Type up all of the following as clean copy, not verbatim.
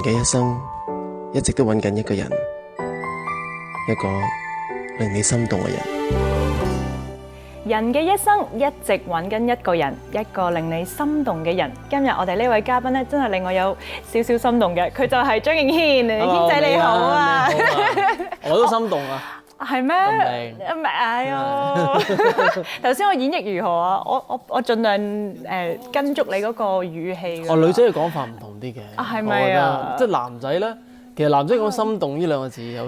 嘅一生一直都揾緊一個人，一個令你心動嘅人。人嘅一生一直揾緊一個人，一個令你心動嘅人。今日我哋呢位嘉賓咧，真係令我有少少心動嘅，佢就係張敬軒。軒仔你好啊！我都心動啊！係咩？唔係哎呀！頭先我演繹如何啊？我盡量跟足你嗰個語氣。女仔嘅講法唔同啲嘅。係咪啊？即係男仔咧，其實男仔講心動呢兩個字有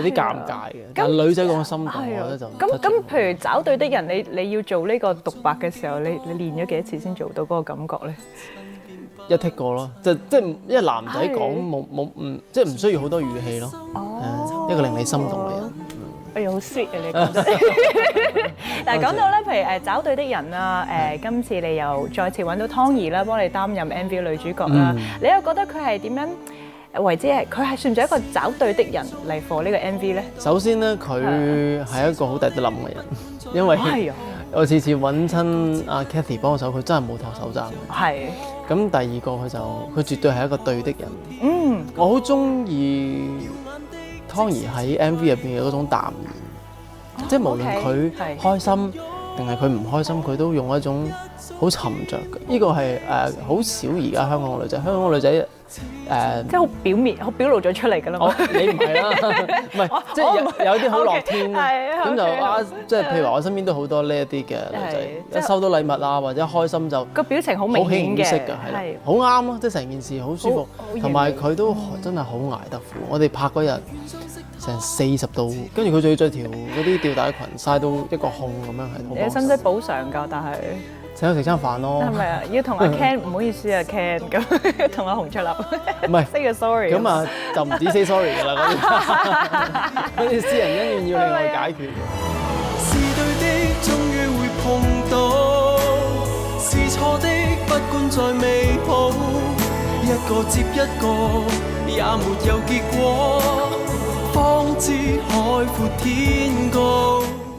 啲尷尬嘅。但係女仔講心動，我覺得就咁。譬如找對的人，你要做呢個獨白嘅時候，你練咗幾多次先做到嗰個感覺咧？一剔過咯，即係因為男仔講即係唔需要好多語氣咯。一個令你心動嘅人。哎呀，好 sweet 啊！你講得。但係講到咧，譬如找對的人啦，今次你又再次揾到湯怡啦，幫你擔任 MV 女主角啦，你又覺得佢係點樣為之係？佢係算唔算一個找對的人嚟 for 呢個 MV 咧？首先咧，佢係一個好抵得諗嘅人，因為我次次揾親阿 Cathy 幫手，佢真係冇托手踭嘅。係。咁第二個佢絕對係一個對的人。我好中意湯怡喺 MV 入邊嘅嗰種淡然，即係無論佢開心定係佢唔開心，佢都用一種好沉着嘅。呢個係好少而家香港嘅女仔，香港嘅女仔即係好表面、好表露咗出嚟㗎啦。你唔係啦，唔係即係有啲好樂天，咁就即係譬如話我身邊都好多呢一啲嘅女仔，一收到禮物啊或者開心就個表情好明顯嘅，係好啱咯，即係成件事好舒服，同埋佢都真係好捱得苦。我哋拍嗰日成40度，跟住佢仲要着條嗰啲吊帶裙，曬到一個控咁樣係。你使唔使補償㗎？但係請佢食餐飯咯。係咪啊？要同阿 Ken 唔好意思啊 Ken 咁，同阿洪卓立唔係 say 個 sorry。咁啊就唔止 say sorry 㗎啦，嗰啲私人恩怨要另外解決。是對的，終於會碰到；是錯的，不管再美好，一個接一個，也沒有結果，方知海闊天高。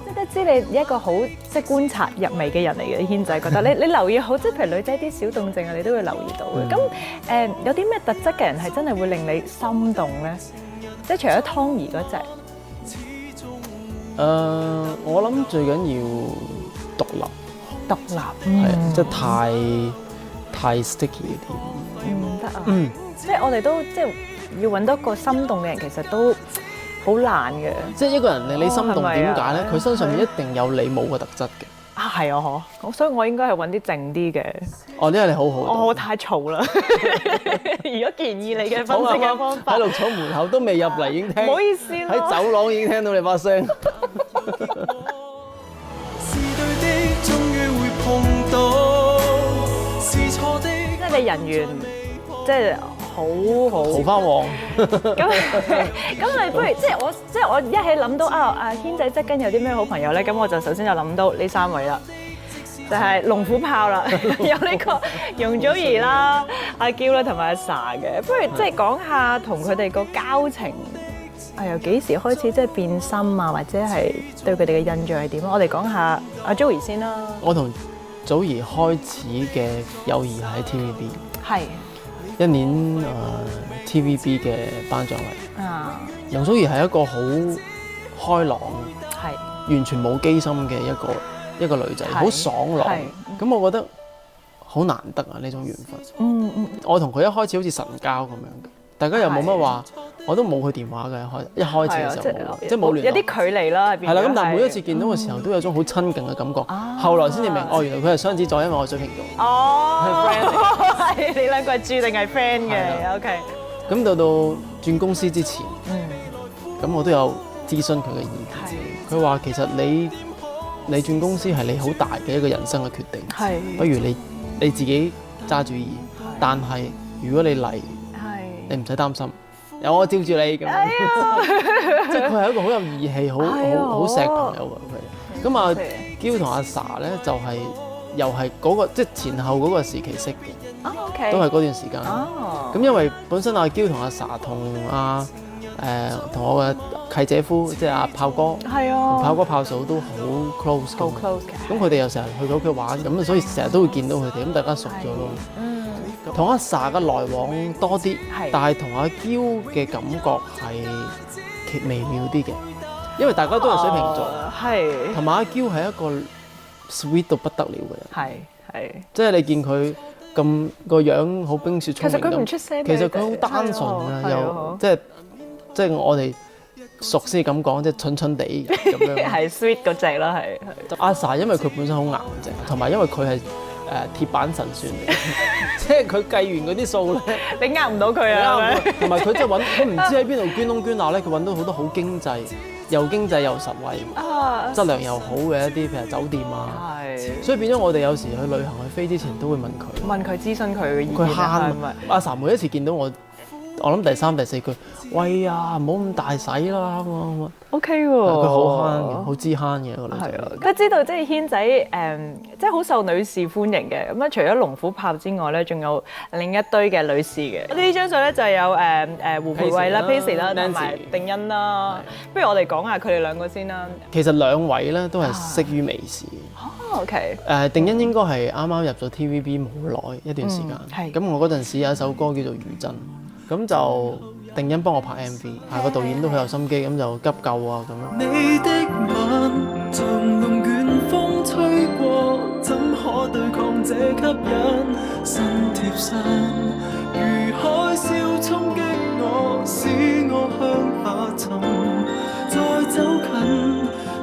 即係得知你一個好即係觀察入微嘅人嚟嘅，軒仔覺得你留意好，即係譬如女仔啲小動靜啊，你都會留意到嘅。咁有啲咩特質嘅人係真係會令你心動咧？即係除咗湯怡嗰隻。我諗最緊要獨立，係即係太 sticky 啲，唔得啊！即係我哋都即係要揾到一個心動嘅人，其實都好難嘅。即係一個人令你心動點解咧？佢身上面一定有你冇嘅特質嘅。啊，係啊，嗬！所以我應該係揾啲靜啲嘅。哦，因為你好好。我太嘈啦！如果建議你嘅分析嘅方法，喺綠草門口都未入嚟已經聽，唔好意思咯。喺走廊已經聽到你把聲。是對的，終於會碰到；是錯的，即係你人緣，即係好桃花旺。咁你不如即係我一起諗到阿軒仔側跟有啲咩好朋友咧？咁我就首先就諗到呢3位啦。就係龍虎豹啦，有呢個容祖兒啦、阿嬌啦同埋阿 Sa 嘅。不如即係講下同佢哋個交情係由幾時開始即係變深啊，或者係對佢哋嘅印象係點？我哋講下阿 Joey 先啦。我同祖兒開始嘅友誼係喺 TVB， 係一年TVB 嘅頒獎禮。容祖兒係一個好開朗，完全冇機心嘅一個女仔，好爽朗。咁我覺得好難得啊呢種緣分。我同佢一開始好似神交咁樣嘅，大家又冇乜話，我都冇佢電話嘅一開始嘅時候冇，即係冇聯絡。有啲距離啦，係啦。咁但係每一次見到嘅時候都有種好親近嘅感覺。後來先至明，原來佢係雙子座，因為我係水瓶座。係你兩個係注定係 friend 嘅。OK。咁到轉公司之前，咁我都有諮詢佢嘅意見。佢話其實你轉公司係你好大嘅一個人生嘅決定，不如你自己揸主意。但係如果你嚟，你唔使擔心，有我照住你咁。即係佢係一個好有義氣、好錫朋友嘅佢。咁阿嬌同阿 Sa 咧就係又係嗰個即係前後嗰個時期識嘅，都係嗰段時間。咁因為本身阿嬌同阿 Sa 同我嘅契姐夫即係阿炮哥，同炮哥炮嫂都好 close 嘅。咁佢哋又成日去佢屋企玩，咁所以成日都會見到佢哋，咁大家熟咗咯。同阿 Sa 嘅來往多啲，但係同阿嬌嘅感覺係微妙啲嘅，因為大家都係水瓶座，係同埋阿嬌係一個 sweet 到不得了嘅人，係，即係你見佢咁個樣好冰雪聰明咁，其實佢唔出聲，其實佢好單純啊，又即係我哋熟先咁講，即係蠢蠢地咁樣，係 sweet 嗰隻啦，係。阿 Sa 因為佢本身好硬淨，同埋因為佢係鐵板神算嚟，即係佢計完嗰啲數咧，你呃唔到佢啊，同埋佢即係揾，佢唔知喺邊度捐窿捐罅咧，佢揾到好多好經濟又實惠、質量又好嘅一啲，譬如酒店啊，所以變咗我哋有時去旅行去飛之前都會問佢諮詢佢嘅意見。佢慳阿 Sa 每一次見到我諗第三第四句，喂啊，唔好咁大使啦咁。OK 喎，佢好慳嘅，好知慳嘅個女仔。係啊，佢知道即係軒仔即係好受女士歡迎嘅。咁啊，除咗龍虎豹之外咧，仲有另一堆嘅女士嘅。呢張相咧就有胡培慧啦、Paisley 啦，同埋定欣啦。不如我哋講下佢哋兩個先啦。其實兩位咧都係識於微時。OK。定欣應該係啱啱入咗 TVB 冇耐一段時間。咁我嗰陣時有一首歌叫做《餘震》。咁就定欣幫我拍 MV，個導演都好有心機，咁就急救啊咁樣。你的吻像龍捲風吹過，怎可對抗這吸引？身貼身，如海嘯衝擊我，使我向下沉。再走近，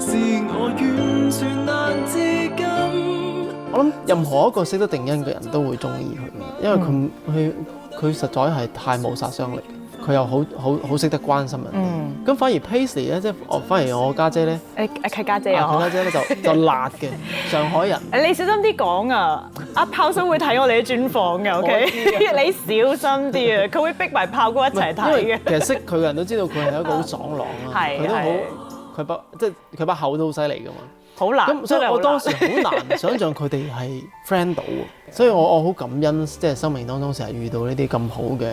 是我完全難自禁。我諗任何一個識得定欣嘅人都會中意佢，因為佢實在係太冇殺傷力，佢又好識得關心人哋。咁反而 Paisley 咧，即係反而我家姐咧，佢家姐啊，佢家姐咧就辣嘅上海人。你小心啲講啊！阿炮叔會睇我哋嘅專訪嘅 ，OK？你小心啲啊！佢會逼埋炮哥一齊睇嘅。其實識佢嘅人都知道佢係一個好爽朗啊，佢都好，佢把口都好犀利噶嘛。好難，咁所以我當時好難想像佢哋係 friend 到，所以我好感恩，即係生命當中成日遇到呢啲咁好嘅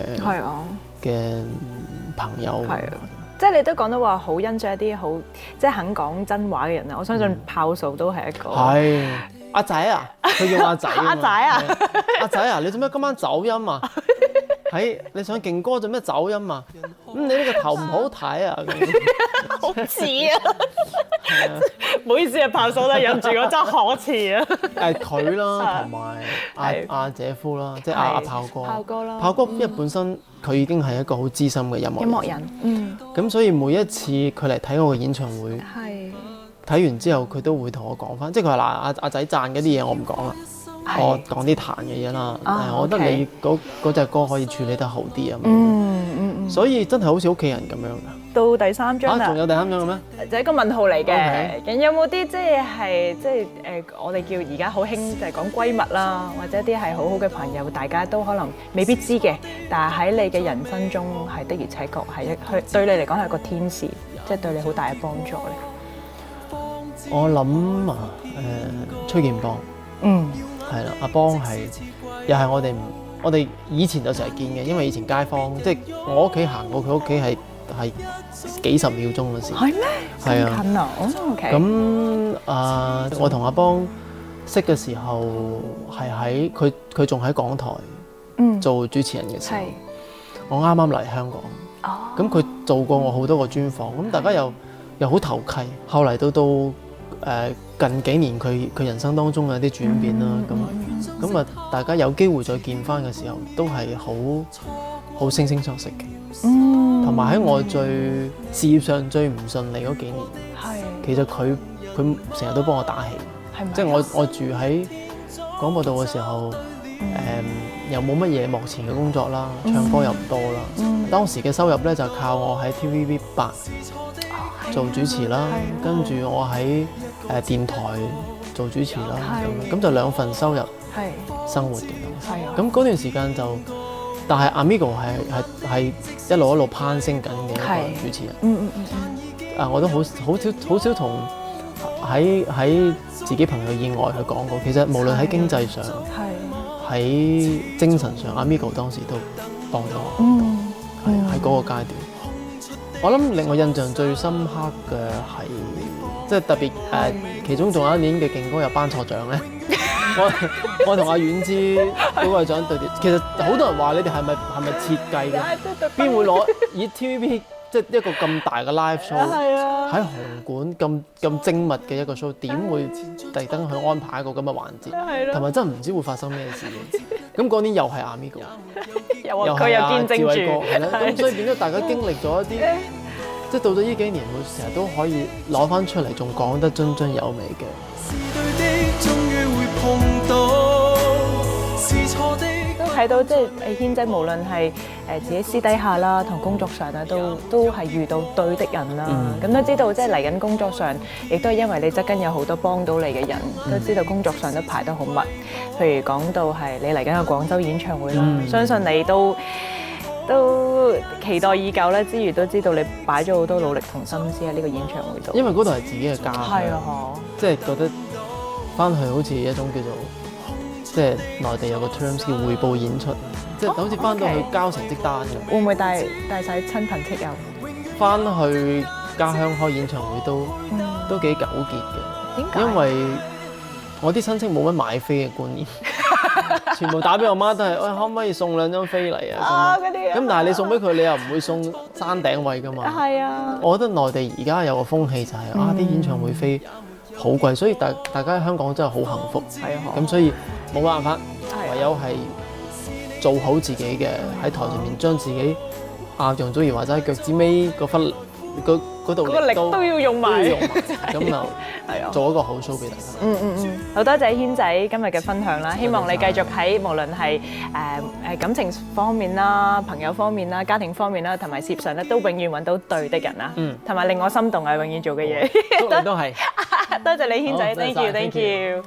朋友。係啊，即係你都講到話好欣賞一啲好即係肯講真話嘅人啊！我相信炮嫂都係一個。係阿仔啊，佢叫阿仔。阿仔啊，阿仔啊，你做咩今晚走音啊？你上勁歌做咩走音啊？你呢個頭唔好睇啊！好似啊！唔好意思啊，炮嫂啦，忍住我真係可恥啊！佢啦，同埋阿姐夫啦，即係阿炮哥。炮哥啦，炮哥因為本身佢已經係一個好資深嘅音樂人。咁所以每一次佢嚟睇我嘅演唱會，睇完之後佢都會同我講返，即係佢話嗱，阿仔讚嗰啲嘢我唔講啦。我講啲彈嘅嘢啦，我覺得你嗰隻歌可以處理得好啲啊。所以真係好似屋企人咁樣㗎。到第三張啦，仲有第三張嘅咩？就係一個問號嚟嘅。咁有冇啲即係我哋叫而家好興就係講閨蜜啦，或者一啲係好好嘅朋友，大家都可能未必知嘅，但係喺你嘅人生中係的而且確係對你嚟講係個天使，即係對你好大嘅幫助咧。我諗啊，崔健邦。係啦，阿邦又係我哋以前就成日見嘅，因為以前街坊即係我屋企行過佢屋企係幾十秒鐘嘅事。係咩？係啊，近啊，OK。咁我同阿邦識嘅時候係喺佢仲喺港台做主持人嘅時候，我啱啱嚟香港。咁佢做過我好多個專訪，咁大家又好投契。後嚟到近幾年佢人生當中嘅一啲轉變啦，咁啊大家有機會再見翻嘅時候，都係好惺惺相惜嘅。同埋喺我事業上最唔順利嗰幾年，其實佢成日都幫我打氣，即係我住喺廣播道嘅時候，又冇乜嘢幕前嘅工作啦，唱歌又唔多啦。當時嘅收入咧就靠我喺 TVB8做主持啦，跟住我喺電台做主持啦，咁就兩份收入生活嘅。咁嗰段時間但係 Amigo 係一路攀升緊嘅一個主持人。我都好少同喺自己朋友以外去講過。其實無論喺經濟上，喺精神上，Amigo 當時都幫咗我，喺嗰個階段。我諗令我印象最深刻嘅係，即係特別其中仲有一年嘅勁歌又頒錯獎咧。我同阿遠之嗰個獎對調，其實好多人話你哋係咪設計嘅？邊會攞以 TVB 即係一個咁大嘅 live show 喺紅館咁精密嘅一個 show， 點會特登去安排一個咁嘅環節？同埋真係唔知會發生咩事嘅。咁嗰年又係阿 Migo， 又係阿志偉哥，係啦。咁所以變咗大家經歷咗一啲，即係到咗呢幾年，會成日都可以攞翻出嚟，仲講得津津有味嘅。都睇到即係軒仔，無論係自己私底下啦，同工作上啦，都係遇到對的人啦。咁都知道即係嚟緊工作上，亦都係因為你側跟有好多幫到你嘅人，都知道工作上都排得好密。譬如講到係你嚟緊嘅廣州演唱會啦，相信你都期待已久咧，之餘都知道你擺咗好多努力同心思喺呢個演唱會度。因為嗰度係自己嘅家，係啊，即係覺得翻去好似一種叫做。即係內地有個 terms 叫匯報演出，即係好似翻到去交成績單咁。會唔會帶晒親朋戚友？翻去家鄉開演唱會都幾糾結嘅。點解？因為我啲親戚冇乜買飛嘅觀念，全部打俾我媽都係，可唔可以送2張飛嚟啊？咁但係你送俾佢，你又唔會送山頂位㗎嘛。係啊。我覺得內地而家有個風氣就係啲演唱會飛好貴，所以大家喺香港真係好幸福。係啊。咁所以。冇辦法，唯有係做好自己嘅，喺台上面將自己楊祖兒或者喺腳趾尾嗰忽嗰度力都要用埋，咁就做一個好 show 俾大家。好多謝軒仔今日嘅分享啦，希望你繼續喺無論係感情方面啦、朋友方面啦、家庭方面啦，同埋事業上咧，都永遠揾到對的人啦，同埋令我心動啊，永遠做嘅嘢。祝你都係。多謝你軒仔，thank you。